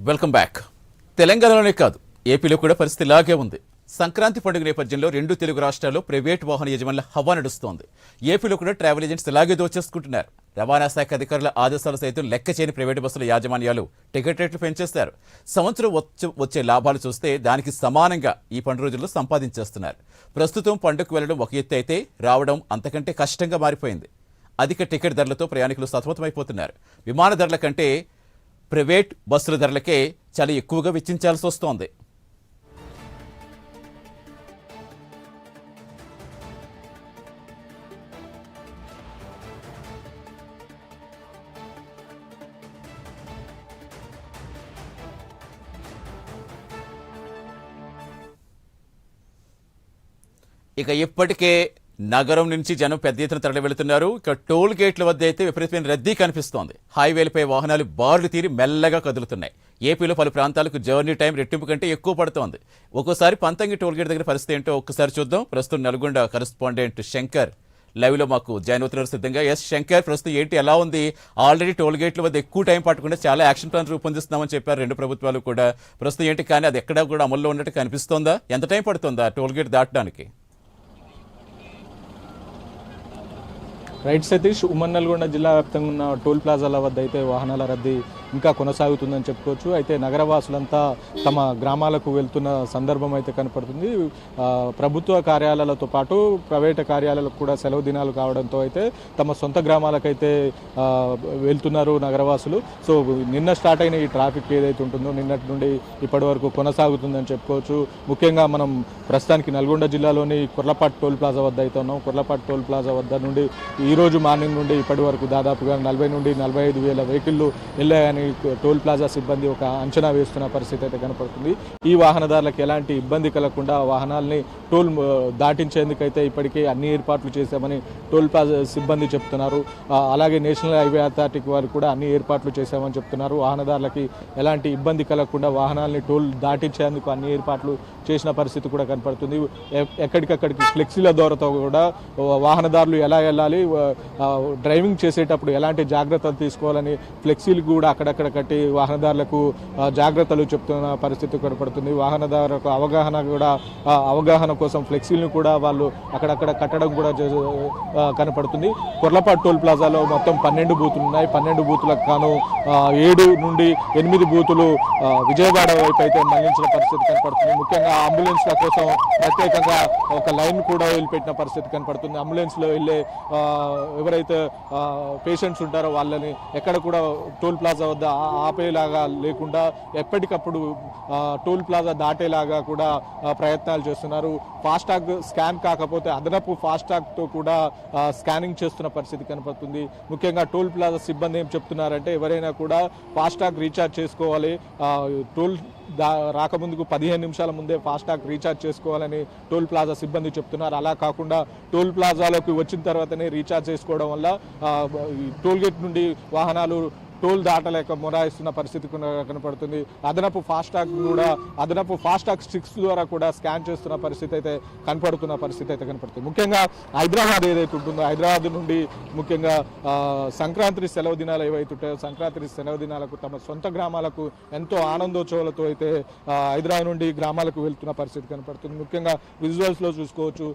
Welcome back. తెలంగాణలోనే కాదు ఏపీలో కూడా పరిస్థితి ఇలాగే ఉంది. సంక్రాంతి పండుగ నేపథ్యంలో రెండు తెలుగు రాష్ట్రాల్లో ప్రైవేట్ వాహన యజమానుల హవా నడుస్తోంది. ఏపీలో కూడా ట్రావెల్ ఏజెంట్స్ ఇలాగే దోచేసుకుంటున్నారు. రవాణా శాఖ అధికారుల ఆదేశాలు సైతం లెక్క చేయని ప్రైవేటు బస్సుల యాజమాన్యాలు టికెట్ రేట్లు పెంచేస్తారు. సంవత్సరం వచ్చే లాభాలు చూస్తే దానికి సమానంగా ఈ పండుగ రోజుల్లో సంపాదించేస్తున్నారు. ప్రస్తుతం పండుగకు వెళ్లడం ఒక ఎత్తు అయితే రావడం అంతకంటే కష్టంగా మారిపోయింది. అధిక టికెట్ ధరలతో ప్రయాణికులు సతమతమైపోతున్నారు. విమాన ధరల కంటే ప్రైవేట్ బస్సుల ధరలకే చాలా ఎక్కువగా వెచ్చించాల్సి వస్తోంది. ఇక ఇప్పటికే నగరం నుంచి జనం పెద్ద ఎత్తున తరలి వెళుతున్నారు. ఇక టోల్ గేట్ల వద్ద అయితే విపరీతమైన రద్దీ కనిపిస్తోంది. హైవేలపై వాహనాలు బార్లు తీరి మెల్లగా కదులుతున్నాయి. ఏపీలో పలు ప్రాంతాలకు జర్నీ టైం రెట్టింపు కంటే ఎక్కువ పడుతోంది. ఒక్కోసారి పంతంగి టోల్ గేట్ దగ్గర పరిస్థితి ఏంటో ఒక్కసారి చూద్దాం. ప్రస్తుతం నల్గొండ కరెస్పాండెంట్ శంకర్ లైవ్లో మాకు జాయిన్ అవుతున్నారు సిద్ధంగా. ఎస్ శంకర్, ప్రస్తుతం ఏంటి ఎలా ఉంది? ఆల్రెడీ టోల్ గేట్ల వద్ద ఎక్కువ టైం పట్టకుండా చాలా యాక్షన్ ప్లాన్ రూపొందిస్తున్నామని చెప్పారు రెండు ప్రభుత్వాలు కూడా. ప్రస్తుతం ఏంటి కానీ అది ఎక్కడా కూడా అమల్లో ఉన్నట్టు కనిపిస్తోందా? ఎంత టైం పడుతుందా టోల్ గేట్ దాటడానికి? రైట్ సతీష్, ఉమ్మడి నల్గొండ జిల్లా వ్యాప్తంగా ఉన్న టోల్ ప్లాజాల వద్ద అయితే వాహనాల రద్దీ ఇంకా కొనసాగుతుందని చెప్పుకోవచ్చు. అయితే నగరవాసులంతా తమ గ్రామాలకు వెళ్తున్న సందర్భం అయితే కనపడుతుంది. ప్రభుత్వ కార్యాలయాలతో పాటు ప్రైవేట్ కార్యాలయాలకు కూడా సెలవు దినాలు కావడంతో అయితే తమ సొంత గ్రామాలకైతే వెళ్తున్నారు నగరవాసులు. సో నిన్న స్టార్ట్ అయిన ఈ ట్రాఫిక్ ఏదైతే ఉంటుందో నిన్నటి నుండి ఇప్పటి వరకు కొనసాగుతుందని చెప్పుకోవచ్చు. ముఖ్యంగా మనం ప్రస్తుతానికి నల్గొండ జిల్లాలోని కొర్లపాటు టోల్ ప్లాజా వద్ద అయితే ఉన్నాం. కొర్లపాటు టోల్ ప్లాజా వద్ద నుండి ఈ రోజు మార్నింగ్ నుండి ఇప్పటి వరకు దాదాపుగా 40 నుండి 45 వేల వెహికల్లు వెళ్ళాయని టోల్ ప్లాజా సిబ్బంది ఒక అంచనా వేస్తున్న పరిస్థితి అయితే కనపడుతుంది. ఈ వాహనదారులకు ఎలాంటి ఇబ్బంది కలగకుండా వాహనాలని టోల్ దాటించేందుకైతే ఇప్పటికే అన్ని ఏర్పాట్లు చేశామని టోల్ ప్లాజా సిబ్బంది చెప్తున్నారు. అలాగే నేషనల్ హైవే అథారిటీ వారు కూడా అన్ని ఏర్పాట్లు చేశామని చెప్తున్నారు. వాహనదారులకి ఎలాంటి ఇబ్బంది కలగకుండా వాహనాలని టోల్ దాటించేందుకు అన్ని ఏర్పాట్లు చేసిన పరిస్థితి కూడా కనపడుతుంది. ఎక్కడికక్కడికి ఫ్లెక్సీల ద్వారాతో కూడా వాహనదారులు ఎలా వెళ్ళాలి, డ్రైవింగ్ చేసేటప్పుడు ఎలాంటి జాగ్రత్తలు తీసుకోవాలని ఫ్లెక్సీలు కూడా అక్కడక్కడ కట్టి వాహనదారులకు జాగ్రత్తలు చెప్తున్న పరిస్థితి కనపడుతుంది. వాహనదారులకు అవగాహన కోసం ఫ్లెక్సీలను కూడా వాళ్ళు అక్కడక్కడ కట్టడం కూడా కనపడుతుంది. కొర్లపాటు టోల్ ప్లాజాలో మొత్తం 12 బూతులు ఉన్నాయి. 12 బూతులకు గాను 7 నుండి 8 బూతులు విజయవాడ వైపు అయితే మళ్లించిన పరిస్థితి కనపడుతుంది. ముఖ్యంగా అంబులెన్స్ల కోసం ప్రత్యేకంగా ఒక లైన్ కూడా వదిలిపెట్టిన పరిస్థితి కనపడుతుంది. అంబులెన్స్లో వెళ్ళే ఎవరైతే పేషెంట్స్ ఉంటారో వాళ్ళని ఎక్కడ కూడా టోల్ ప్లాజా వద్ద ఆపేలాగా లేకుండా ఎప్పటికప్పుడు టోల్ ప్లాజా దాటేలాగా కూడా ప్రయత్నాలు చేస్తున్నారు. ఫాస్టాగ్ స్కాన్ కాకపోతే అదనపు ఫాస్టాగ్తో కూడా స్కానింగ్ చేస్తున్న పరిస్థితి కనపడుతుంది. ముఖ్యంగా టోల్ ప్లాజా సిబ్బంది ఏం చెప్తున్నారంటే ఎవరైనా కూడా ఫాస్టాగ్ రీఛార్జ్ చేసుకోవాలి, టోల్ రాకముందుకు 15 నిమిషాల ముందే ఫాస్టాగ్ రీఛార్జ్ చేసుకోవాలని టోల్ ప్లాజా సిబ్బంది చెప్తున్నారు. అలా కాకుండా టోల్ ప్లాజాలోకి వచ్చిన తర్వాతనే రీఛార్జ్ చేసుకోవడం వల్ల టోల్ గేట్ నుండి వాహనాలు టోల్ దాటలేక మొరాయిస్తున్న పరిస్థితి కనపడుతుంది. అదనపు ఫాస్టాగ్ స్టిక్స్ ద్వారా కూడా స్కాన్ చేస్తున్న పరిస్థితి అయితే కనపడుతుంది. ముఖ్యంగా హైదరాబాద్ ఏదైతే ఉంటుందో హైదరాబాద్ నుండి ముఖ్యంగా సంక్రాంతి సెలవు దినాలు ఏవైతే ఉంటాయో సంక్రాంతి సెలవు దినాలకు తమ సొంత గ్రామాలకు ఎంతో ఆనందోత్సవాలతో అయితే హైదరాబాద్ నుండి గ్రామాలకు వెళ్తున్న పరిస్థితి కనపడుతుంది. ముఖ్యంగా విజువల్స్లో చూసుకోవచ్చు.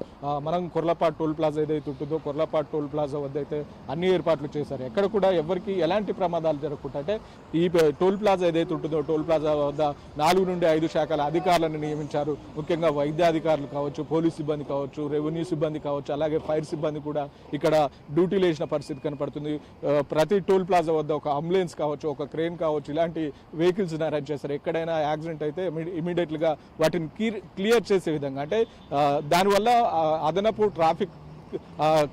మనం కొర్లపాటు టోల్ ప్లాజా ఏదైతే ఉంటుందో కొర్లపాటు టోల్ ప్లాజా వద్ద అయితే అన్ని ఏర్పాట్లు చేశారు. ఎక్కడ కూడా ఎవరికి ఎలాంటి ప్రమాదాలు జరగకుండా అంటే ఈ టోల్ ప్లాజా ఏదైతే ఉంటుందో టోల్ ప్లాజా వద్ద 4 నుండి 5 శాఖల అధికారులను నియమించారు. ముఖ్యంగా వైద్యాధికారులు కావచ్చు, పోలీస్ సిబ్బంది కావచ్చు, రెవెన్యూ సిబ్బంది కావచ్చు, అలాగే ఫైర్ సిబ్బంది కూడా ఇక్కడ డ్యూటీలు వేసిన పరిస్థితి కనపడుతుంది. ప్రతి టోల్ ప్లాజా వద్ద ఒక అంబులెన్స్ కావచ్చు, ఒక క్రేన్ కావచ్చు, ఇలాంటి వెహికల్స్ అరేంజ్ చేస్తారు. ఎక్కడైనా యాక్సిడెంట్ అయితే ఇమీడియట్గా వాటిని క్లియర్ చేసే విధంగా అంటే దానివల్ల అదనపు ట్రాఫిక్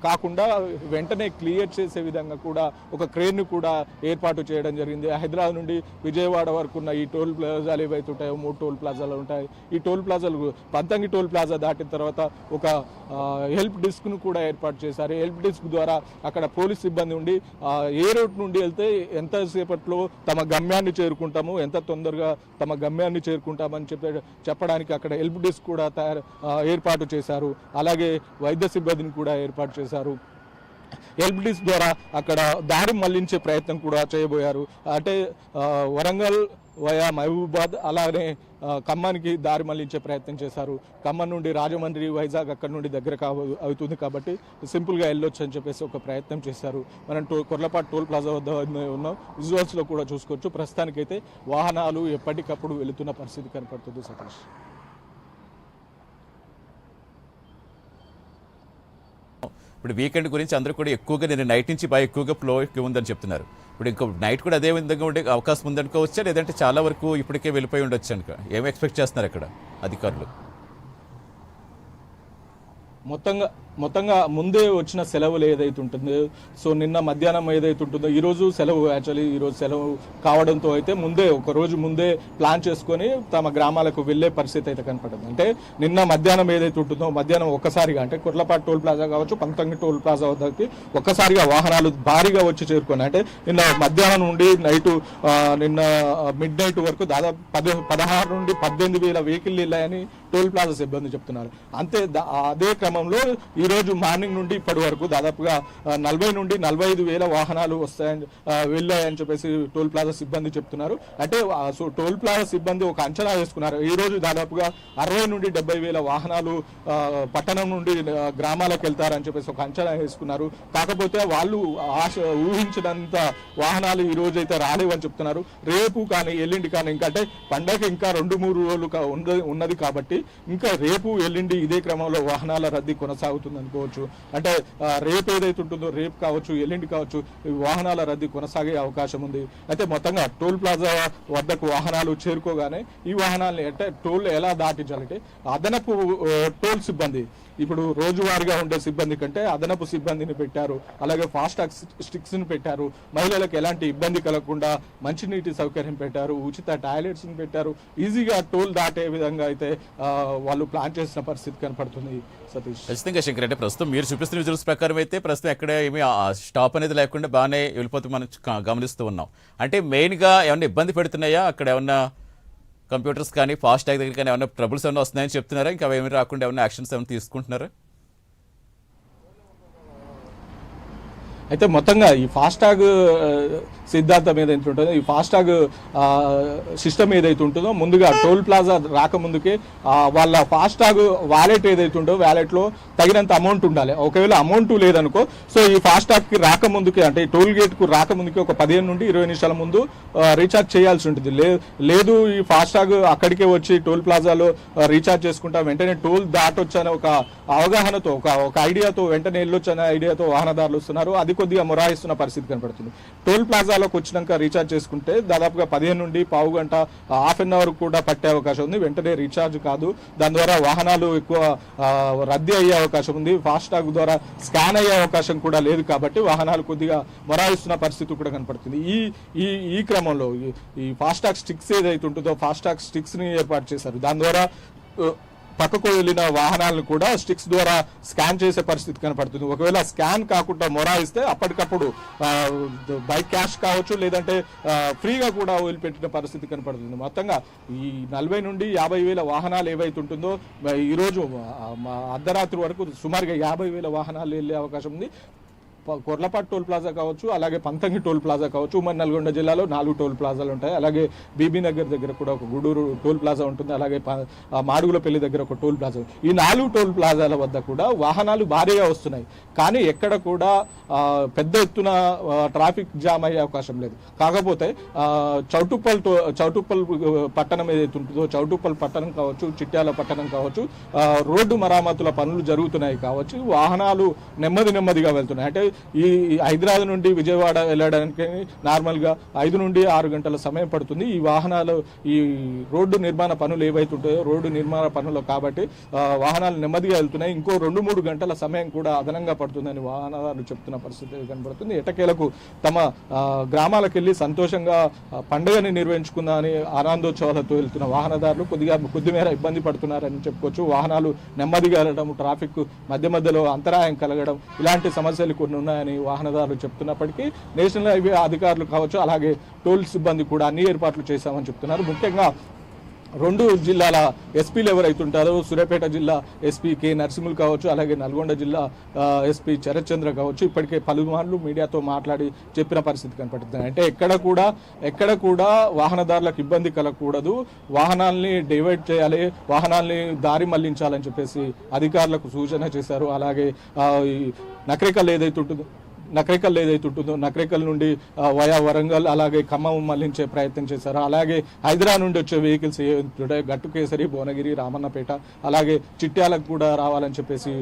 కాకుండా వెంటనే క్లియర్ చేసే విధంగా కూడా ఒక క్రేన్ను కూడా ఏర్పాటు చేయడం జరిగింది. హైదరాబాద్ నుండి విజయవాడ వరకు ఉన్న ఈ టోల్ ప్లాజాలు ఏవైతే ఉంటాయో 3 టోల్ ప్లాజాలు ఉంటాయి. ఈ టోల్ ప్లాజాలు పంతంగి టోల్ ప్లాజా దాటిన తర్వాత ఒక హెల్ప్ డెస్క్ను కూడా ఏర్పాటు చేశారు. హెల్ప్ డెస్క్ ద్వారా అక్కడ పోలీస్ సిబ్బంది ఉండి ఏ రూట్ నుండి వెళ్తే ఎంతసేపట్లో తమ గమ్యాన్ని చేరుకుంటాము, ఎంత తొందరగా తమ గమ్యాన్ని చేరుకుంటామని చెప్పడానికి అక్కడ హెల్ప్ డెస్క్ కూడా ఏర్పాటు చేశారు. అలాగే వైద్య సిబ్బందిని కూడా ఏర్పాటు చేశారు. హెల్ప్ డెస్క్ ద్వారా అక్కడ దారి మళ్లించే ప్రయత్నం కూడా చేయబోయారు. అంటే వరంగల్ వయా మహబూబాద్ అలానే ఖమ్మానికి దారి మళ్లించే ప్రయత్నం చేశారు. ఖమ్మం నుండి రాజమండ్రి, వైజాగ్ అక్కడ నుండి దగ్గర అవుతుంది కాబట్టి సింపుల్గా వెళ్ళొచ్చు అని చెప్పేసి ఒక ప్రయత్నం చేశారు. మనం కొర్లపాటు టోల్ ప్లాజా వద్ద ఉన్నాం. విజువల్స్లో కూడా చూసుకోవచ్చు. ప్రస్తుతానికైతే వాహనాలు ఎప్పటికప్పుడు వెళుతున్న పరిస్థితి కనపడుతుంది. సతీష్, ఇప్పుడు వీకెండ్ గురించి అందరూ కూడా ఎక్కువగా నేను నైట్ నుంచి బాగా ఎక్కువగా ఫ్లో ఎక్కువ ఉందని చెప్తున్నారు. ఇప్పుడు ఇంకో నైట్ కూడా అదే విధంగా ఉండే అవకాశం ఉందనుకోవచ్చా, లేదంటే చాలా వరకు ఇప్పటికే వెళ్ళిపోయి ఉండొచ్చు అనుకో, ఏమి ఎక్స్పెక్ట్ చేస్తున్నారు అక్కడ అధికారులు? మొత్తంగా ముందే వచ్చిన సెలవులు ఏదైతే ఉంటుందో, సో నిన్న మధ్యాహ్నం ఏదైతే ఉంటుందో, ఈరోజు సెలవు, యాక్చువల్లీ ఈరోజు సెలవు కావడంతో అయితే ఒక రోజు ముందే ప్లాన్ చేసుకొని తమ గ్రామాలకు వెళ్లే పరిస్థితి అయితే కనపడుతుంది. అంటే నిన్న మధ్యాహ్నం ఏదైతే ఉంటుందో, మధ్యాహ్నం ఒక్కసారిగా అంటే కొర్లపాటు టోల్ ప్లాజా కావచ్చు, పంతంగి టోల్ ప్లాజా వద్దకి ఒక్కసారిగా వాహనాలు భారీగా వచ్చి చేరుకున్నాయి. అంటే నిన్న మధ్యాహ్నం నుండి నిన్న మిడ్ నైట్ వరకు దాదాపు 16 నుండి 18,000 వెహికల్ వెళ్ళాయని టోల్ ప్లాజా సిబ్బంది చెప్తున్నారు. అదే క్రమంలో ఈ రోజు మార్నింగ్ నుండి ఇప్పటి వరకు దాదాపుగా 40 నుండి 45,000 వాహనాలు వెళ్ళాయని చెప్పేసి టోల్ ప్లాజా సిబ్బంది చెప్తున్నారు. అంటే టోల్ ప్లాజా సిబ్బంది ఒక అంచనా వేసుకున్నారు. ఈ రోజు దాదాపుగా 60 నుండి 70,000 వాహనాలు పట్టణం నుండి గ్రామాలకు వెళ్తారని చెప్పేసి ఒక అంచనా వేసుకున్నారు. కాకపోతే వాళ్ళు ఊహించినంత వాహనాలు ఈ రోజు అయితే రాలేవని చెప్తున్నారు. రేపు కానీ ఎల్లుండి కానీ అంటే పండగ ఇంకా 2-3 రోజులు ఉన్నది కాబట్టి ఇంకా రేపు ఎల్లుండి ఇదే క్రమంలో వాహనాల రద్దీ కొనసాగుతుంది అనుకోవచ్చు. అంటే రేపు ఏదైతే ఉంటుందో, రేపు కావచ్చు ఎల్లుండి కావచ్చు, వాహనాల రద్దీ కొనసాగే అవకాశం ఉంది. అయితే మొత్తంగా టోల్ ప్లాజా వద్దకు వాహనాలు చేరుకోగానే ఈ వాహనాలని అంటే టోల్ ఎలా దాటించాలంటే అదనపు టోల్ సిబ్బంది, ఇప్పుడు రోజువారీగా ఉండే సిబ్బంది కంటే అదనపు సిబ్బందిని పెట్టారు. అలాగే ఫాస్టాగ్ స్టిక్స్ ని పెట్టారు. మహిళలకు ఎలాంటి ఇబ్బంది కలగకుండా మంచినీటి సౌకర్యం పెట్టారు. ఉచిత టాయిలెట్స్ ని పెట్టారు. ఈజీగా టోల్ దాటే విధంగా అయితే వాళ్ళు ప్లాన్ చేసిన పరిస్థితి కనపడుతుంది. సతీష్, ఖచ్చితంగా శంకర్, అంటే ప్రస్తుతం మీరు చూపిస్తున్న విజువల్స్ ప్రకారం అయితే ప్రస్తుతం ఎక్కడ ఏమి స్టాప్ అనేది లేకుండా బాగానే వెళ్ళిపోతూ మనం గమనిస్తూ ఉన్నాం. అంటే మెయిన్గా ఏమన్నా ఇబ్బంది పెడుతున్నాయా అక్కడ? ఏమన్నా కంప్యూటర్స్ కానీ ఫాస్ట్ ట్యాగ్ దగ్గర కానీ ఏమైనా ట్రబుల్స్ ఏమైనా వస్తున్నాయని చెప్తున్నారా? ఇంకా అవి ఏమి రాకుండా ఏమైనా యాక్షన్స్ ఏమైనా తీసుకుంటున్నారా? అయితే మొత్తంగా ఈ ఫాస్టాగ్ సిద్ధాంతం ఏదైతే ఉంటుందో, ఈ ఫాస్టాగ్ సిస్టమ్ ఏదైతే ఉంటుందో, ముందుగా టోల్ ప్లాజా రాకముందుకే వాళ్ళ ఫాస్టాగ్ వాలెట్ ఏదైతే ఉంటుందో వ్యాలెట్లో తగినంత అమౌంట్ ఉండాలి. ఒకవేళ అమౌంట్ లేదనుకో, సో ఈ ఫాస్టాగ్కి రాకముందుకే అంటే టోల్ గేట్కు రాకముందుకే ఒక 15 నుండి 20 నిమిషాల ముందు రీఛార్జ్ చేయాల్సి ఉంటుంది. లేదు ఈ ఫాస్టాగ్ అక్కడికే వచ్చి టోల్ ప్లాజాలో రీఛార్జ్ చేసుకుంటా వెంటనే టోల్ దాటొచ్చు అనే ఒక అవగాహనతో, ఒక ఐడియాతో, వెంటనే వెళ్ళొచ్చు అనే ఐడియాతో వాహనదారులు వస్తున్నారు. అది కొద్దిగా మొరాయిస్తున్న పరిస్థితి కనపడుతుంది. టోల్ ప్లాజాలోకి వచ్చినాక రీఛార్జ్ చేసుకుంటే దాదాపుగా 15 నుండి పావు గంట, హాఫ్ అన్ అవర్ కూడా పట్టే అవకాశం ఉంది. వెంటనే రీఛార్జ్ కాదు, దాని ద్వారా వాహనాలు ఎక్కువ రద్దీ అయ్యే అవకాశం ఉంది. ఫాస్టాగ్ ద్వారా స్కాన్ అయ్యే అవకాశం కూడా లేదు కాబట్టి వాహనాలు కొద్దిగా మొరాయిస్తున్న పరిస్థితి కూడా కనపడుతుంది. ఈ క్రమంలో ఈ ఫాస్టాగ్ స్టిక్స్ ఏదైతే ఉంటుందో, ఫాస్టాగ్ స్టిక్స్ ని ఏర్పాటు చేశారు. దాని ద్వారా పక్కకు వెళ్ళిన వాహనాలను కూడా స్టిక్స్ ద్వారా స్కాన్ చేసే పరిస్థితి కనపడుతుంది. ఒకవేళ స్కాన్ కాకుండా మొరాయిస్తే అప్పటికప్పుడు బైక్ క్యాష్ కావచ్చు, లేదంటే ఫ్రీగా కూడా వదిలిపెట్టిన పరిస్థితి కనపడుతుంది. మొత్తంగా ఈ 40 నుండి 50,000 వాహనాలు ఏవైతే ఉంటుందో, ఈరోజు అర్ధరాత్రి వరకు సుమారుగా 50,000 వాహనాలు వెళ్ళే అవకాశం ఉంది. కొర్లపాటు టోల్ ప్లాజా కావచ్చు, అలాగే పంతంగి టోల్ ప్లాజా కావచ్చు. ఉమ్మడి నల్గొండ జిల్లాలో 4 టోల్ ప్లాజాలు ఉంటాయి. అలాగే బీబీ నగర్ దగ్గర కూడా ఒక గూడూరు టోల్ ప్లాజా ఉంటుంది. అలాగే మాడుగులపల్లి దగ్గర ఒక టోల్ ప్లాజా. ఈ 4 టోల్ ప్లాజాల వద్ద కూడా వాహనాలు భారీగా వస్తున్నాయి. కానీ ఎక్కడ కూడా పెద్ద ఎత్తున ట్రాఫిక్ జామ్ అయ్యే అవకాశం లేదు. కాకపోతే చౌటుప్పల్ పట్టణం ఏదైతే ఉంటుందో, చౌటుప్పల్ పట్టణం కావచ్చు, చిట్యాల పట్టణం కావచ్చు, రోడ్డు మరామతుల పనులు జరుగుతున్నాయి కావచ్చు. వాహనాలు నెమ్మదిగా వెళ్తున్నాయి. అంటే ఈ హైదరాబాద్ నుండి విజయవాడ వెళ్ళడానికి నార్మల్గా 5 నుండి 6 గంటల సమయం పడుతుంది. ఈ వాహనాలు ఈ రోడ్డు నిర్మాణ పనులు ఏవైతే ఉంటాయో, రోడ్డు నిర్మాణ పనులు కాబట్టి వాహనాలు నెమ్మదిగా వెళ్తున్నాయి. ఇంకో 2-3 గంటల సమయం కూడా అదనంగా పడుతుందని వాహనదారులు చెప్తున్న పరిస్థితి కనబడుతుంది. ఎటకేలకు తమ గ్రామాలకు వెళ్ళి సంతోషంగా పండుగని నిర్వహించుకుందామని ఆనందోత్సవాలతో వెళ్తున్న వాహనదారులు కొద్దిమేర ఇబ్బంది పడుతున్నారని చెప్పుకోవచ్చు. వాహనాలు నెమ్మదిగా వెళ్ళడం, ట్రాఫిక్ మధ్యలో అంతరాయం కలగడం, ఇలాంటి సమస్యలు కొన్ని ఉన్నాయని వాహనదారులు చెప్తున్నప్పటికీ నేషనల్ హైవే అధికారులు కావచ్చు, అలాగే టోల్ సిబ్బంది కూడా అన్ని ఏర్పాట్లు చేశామని చెప్తున్నారు. ముఖ్యంగా రెండు జిల్లాల ఎస్పీలు ఎవరైతే ఉంటారో సూర్యాపేట జిల్లా ఎస్పీ కె నరసింహులు కావచ్చు, అలాగే నల్గొండ జిల్లా ఎస్పీ శరత్ చంద్ర కావచ్చు, ఇప్పటికే పలుమార్లు మీడియాతో మాట్లాడి చెప్పిన పరిస్థితి కనపడుతుంది. అంటే ఎక్కడ కూడా వాహనదారులకు ఇబ్బంది కలగకూడదు, వాహనాల్ని డైవర్ట్ చేయాలి, వాహనాల్ని దారి మళ్లించాలని చెప్పేసి అధికారులకు సూచన చేశారు. అలాగే ఈ నకరేకల్ ఏదైతే ఉంటుందో నకరేకల్ నుండి వయా వరంగల్ అలాగే ఖమ్మం మళ్లించే ప్రయత్నం చేశారు. అలాగే హైదరాబాద్ నుండి వచ్చే వెహికల్స్ ఏవైతుంటాయో గట్టుకేసరి, భువనగిరి, రామన్నపేట అలాగే చిట్యాలకు కూడా రావాలని చెప్పేసి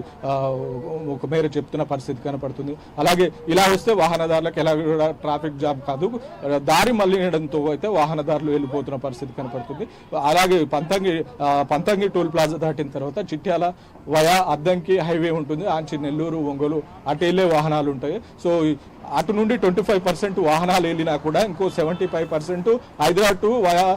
ఒక మేర చెప్తున్న పరిస్థితి కనపడుతుంది. అలాగే ఇలా వస్తే వాహనదారులకు ఎలా కూడా ట్రాఫిక్ జామ్ కాదు, దారి మళ్లించడంతో అయితే వాహనదారులు వెళ్ళిపోతున్న పరిస్థితి కనపడుతుంది. అలాగే పంతంగి టోల్ ప్లాజా దాటిన తర్వాత చిట్యాల వయా అద్దంకి హైవే ఉంటుంది, ఆంచి నెల్లూరు, ఒంగోలు అటు వెళ్ళే వాహనాలు ఉంటాయి. సో అటు నుండి 25% వాహనాలు వెళ్ళినా కూడా ఇంకో 75% హైదరాబాద్ టు వయా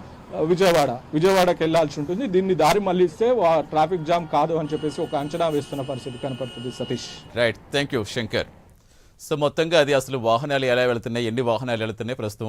విజయవాడకి వెళ్లాల్సి ఉంటుంది. దీన్ని దారి మళ్లిస్తే ట్రాఫిక్ జామ్ కాదు అని చెప్పేసి ఒక అంచనా వేస్తున్న పరిస్థితి కనపడుతుంది. Satish. Right, thank you Shankar. So మొత్తంగా అది అసలు వాహనాలు ఎలా వెళ్తున్నాయి, ఎన్ని వాహనాలు వెళ్తున్నాయి ప్రస్తుతం